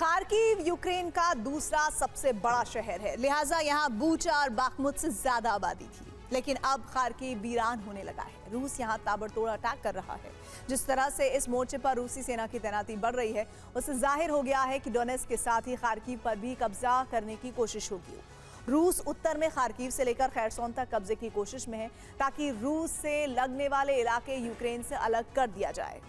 Kharkiv Ukraine का दूसरा सबसे बड़ा शहर है, लिहाजा यहाँ बूचा और बाखमुत से ज्यादा आबादी थी। लेकिन अब खार्किव वीरान होने लगा है। रूस यहाँ ताबड़तोड़ अटैक कर रहा है। जिस तरह से इस मोर्चे पर रूसी सेना की तैनाती बढ़ रही है, उससे जाहिर हो गया है कि डोनेट्स्क के साथ ही खार्किव पर भी कब्जा करने की कोशिश होगी। रूस उत्तर में खार्किव से लेकर खैरसोन तक कब्जे की कोशिश में है, ताकि रूस से लगने वाले इलाके यूक्रेन से अलग कर दिया जाए।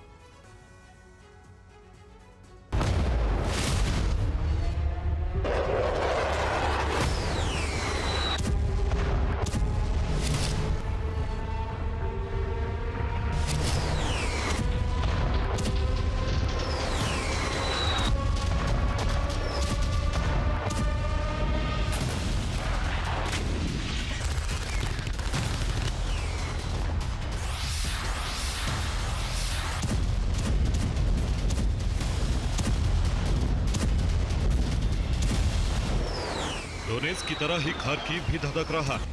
डोनेट्स्क की तरह ही खार्किव भी धधक रहा है।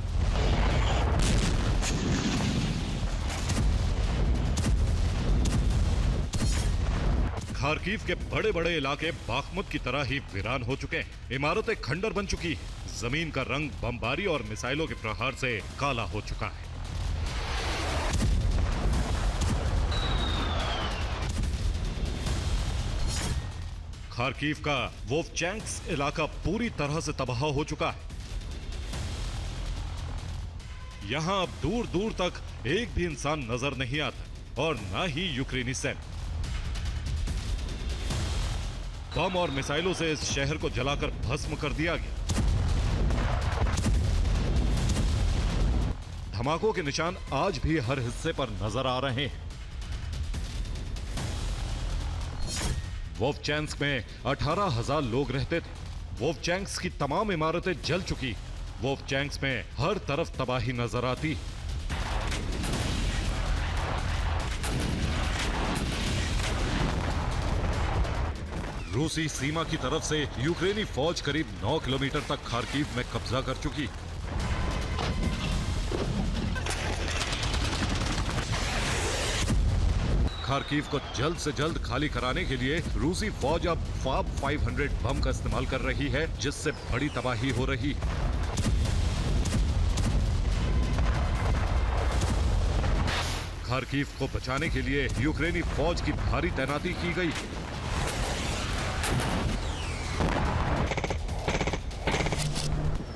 खार्किव के बड़े बड़े इलाके बाखमुत की तरह ही वीरान हो चुके हैं। इमारतें खंडर बन चुकी हैं। जमीन का रंग बमबारी और मिसाइलों के प्रहार से काला हो चुका है। खार्किव का वोवचैंस्क इलाका पूरी तरह से तबाह हो चुका है। यहां अब दूर दूर तक एक भी इंसान नजर नहीं आता और न ही यूक्रेनी सेना। बम और मिसाइलों से इस शहर को जलाकर भस्म कर दिया गया। धमाकों के निशान आज भी हर हिस्से पर नजर आ रहे हैं। वोवचैंस्क में 18,000 लोग रहते थे। वोवचैंस्क की तमाम इमारतें जल चुकी। वोवचैंस्क में हर तरफ तबाही नजर आती। रूसी सीमा की तरफ से यूक्रेनी फौज करीब 9 किलोमीटर तक खार्किव में कब्जा कर चुकी। खार्किव को जल्द से जल्द खाली कराने के लिए रूसी फौज अब फाब 500 बम का इस्तेमाल कर रही है, जिससे बड़ी तबाही हो रही। खार्किव को बचाने के लिए यूक्रेनी फौज की भारी तैनाती की गई।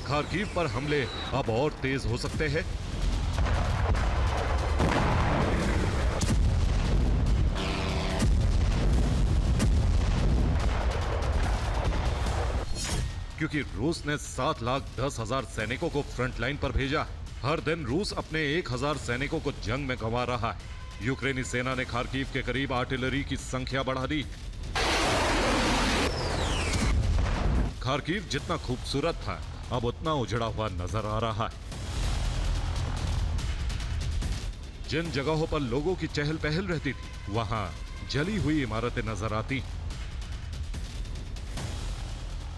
खार्किव पर हमले अब और तेज हो सकते हैं। क्योंकि रूस ने 7,10,000 सैनिकों को फ्रंट लाइन पर भेजा। हर दिन रूस अपने 1,000 सैनिकों को जंग में गंवा रहा है। यूक्रेनी सेना ने खार्किव के करीब आर्टिलरी की संख्या बढ़ा दी। खार्किव जितना खूबसूरत था, अब उतना उजड़ा हुआ नजर आ रहा है। जिन जगहों पर लोगों की चहल पहल रहती थी, वहां जली हुई इमारतें नजर आती।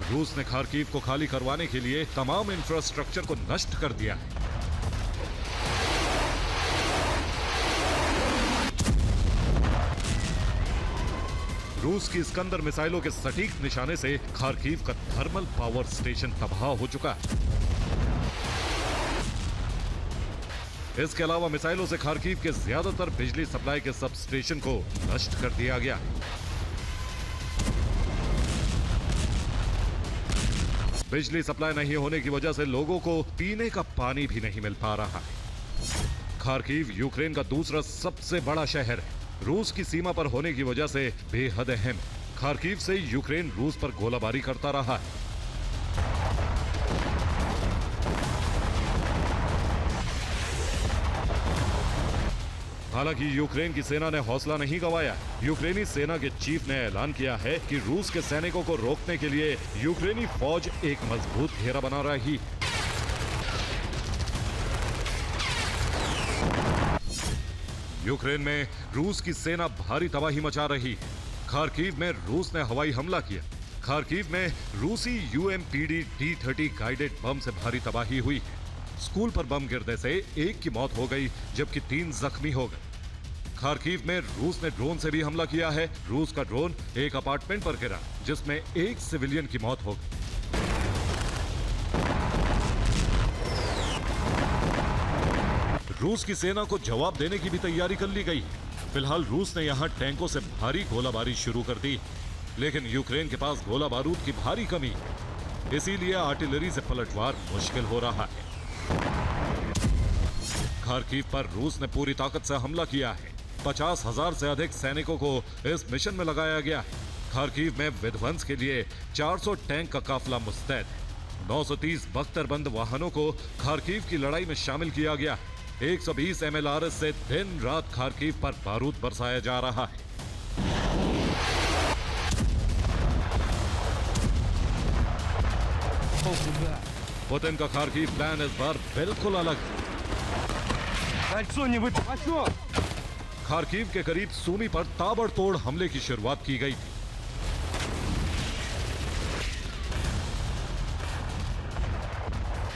रूस ने खार्किव को खाली करवाने के लिए तमाम इंफ्रास्ट्रक्चर को नष्ट कर दिया है। रूस की स्कंदर मिसाइलों के सटीक निशाने से खार्किव का थर्मल पावर स्टेशन तबाह हो चुका है। इसके अलावा मिसाइलों से खार्किव के ज्यादातर बिजली सप्लाई के सब स्टेशन को नष्ट कर दिया गया। बिजली सप्लाई नहीं होने की वजह से लोगों को पीने का पानी भी नहीं मिल पा रहा है। खार्किव यूक्रेन का दूसरा सबसे बड़ा शहर है। रूस की सीमा पर होने की वजह से बेहद अहम। खार्किव से यूक्रेन रूस पर गोलाबारी करता रहा है। हालांकि यूक्रेन की सेना ने हौसला नहीं गंवाया। यूक्रेनी सेना के चीफ ने ऐलान किया है कि रूस के सैनिकों को रोकने के लिए यूक्रेनी फौज एक मजबूत घेरा बना रही। यूक्रेन में रूस की सेना भारी तबाही मचा रही। खार्किव में रूस ने हवाई हमला किया। खार्किव में रूसी UMPD T-30 गाइडेड बम से भारी तबाही हुई। स्कूल पर बम गिरने से एक की मौत हो गई, जबकि 3 जख्मी हो गए। खार्किव में रूस ने ड्रोन से भी हमला किया है। रूस का ड्रोन एक अपार्टमेंट पर गिरा, जिसमें एक सिविलियन की मौत हो गई। रूस की सेना को जवाब देने की भी तैयारी कर ली गई है। फिलहाल रूस ने यहां टैंकों से भारी गोलाबारी शुरू कर दी, लेकिन यूक्रेन के पास गोला बारूद की भारी कमी है, इसीलिए आर्टिलरी से पलटवार मुश्किल हो रहा है। खार्किव पर रूस ने पूरी ताकत से हमला किया है। 50,000 से अधिक सैनिकों को इस मिशन में लगाया गया है। खार्किव में विध्वंस के लिए 400 टैंक का काफिला मुस्तैद है। 930 बख्तरबंद वाहनों को खार्किव की लड़ाई में शामिल किया गया है। 120 MLRS से दिन रात खार्किव पर बारूद बरसाया जा रहा है। पुतिन का खार्किव प्लान इस बार बिल्कुल अलग है। खार्किव के करीब सूमी पर ताबड़तोड़ हमले की शुरुआत की गई थी।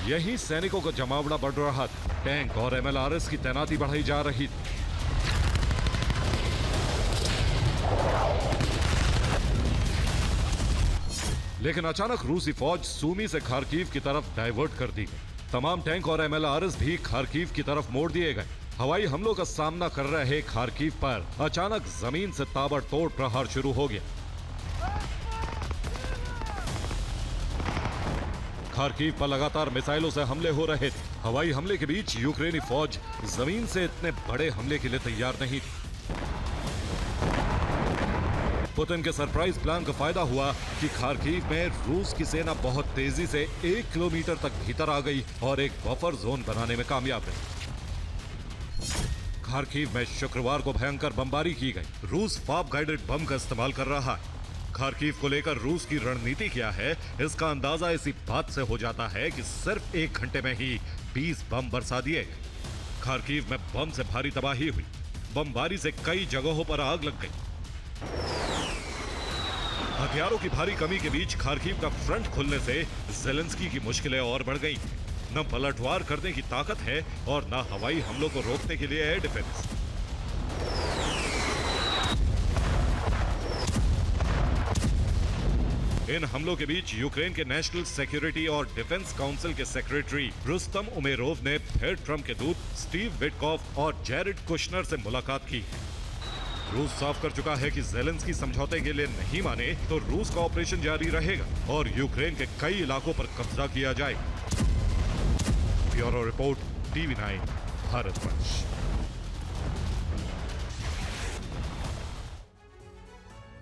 यही सैनिकों का जमावड़ा बढ़ रहा था। टैंक और MLRS की तैनाती बढ़ाई जा रही थी। लेकिन अचानक रूसी फौज सूमी से खार्किव की तरफ डाइवर्ट कर दी गई। तमाम टैंक और MLRS भी खार्किव की तरफ मोड़ दिए गए। हवाई हमलों का सामना कर रहे खार्किव पर अचानक जमीन से ताबड़तोड़ प्रहार शुरू हो गया। खार्किव पर लगातार मिसाइलों से हमले हो रहे थे। हवाई हमले के बीच यूक्रेनी फौज जमीन से इतने बड़े हमले के लिए तैयार नहीं थी। पुतिन के सरप्राइज प्लान का फायदा हुआ कि खार्किव में रूस की सेना बहुत तेजी से 1 किलोमीटर तक भीतर आ गई और एक बफर जोन बनाने में कामयाब रही। खार्किव में शुक्रवार को भयंकर बमबारी की गई। रूस फाब गाइडेड बम का इस्तेमाल कर रहा है। खार्किव को लेकर रूस की रणनीति क्या है, इसका अंदाजा इसी बात से हो जाता है कि सिर्फ 1 घंटे में ही 20 बम बरसा दिए गए। खार्किव में बम से भारी तबाही हुई। बमबारी से कई जगहों पर आग लग गई। हथियारों की भारी कमी के बीच खार्किव का फ्रंट खुलने से ज़ेलेंस्की की मुश्किलें और बढ़ गईं। न पलटवार करने की ताकत है और न हवाई हमलों को रोकने के लिए एयर डिफेंस। इन हमलों के बीच यूक्रेन के नेशनल सिक्योरिटी और डिफेंस काउंसिल के सेक्रेटरी रुस्तम उमेरोव ने फिर ट्रंप के दूत स्टीव विटकॉफ और जेरेड कुशनर से मुलाकात की। रूस साफ कर चुका है कि ज़ेलेंस्की समझौते के लिए नहीं माने तो रूस का ऑपरेशन जारी रहेगा और यूक्रेन के कई इलाकों पर कब्जा किया जाएगा। Bureau report, TV9 Bharatvarsh.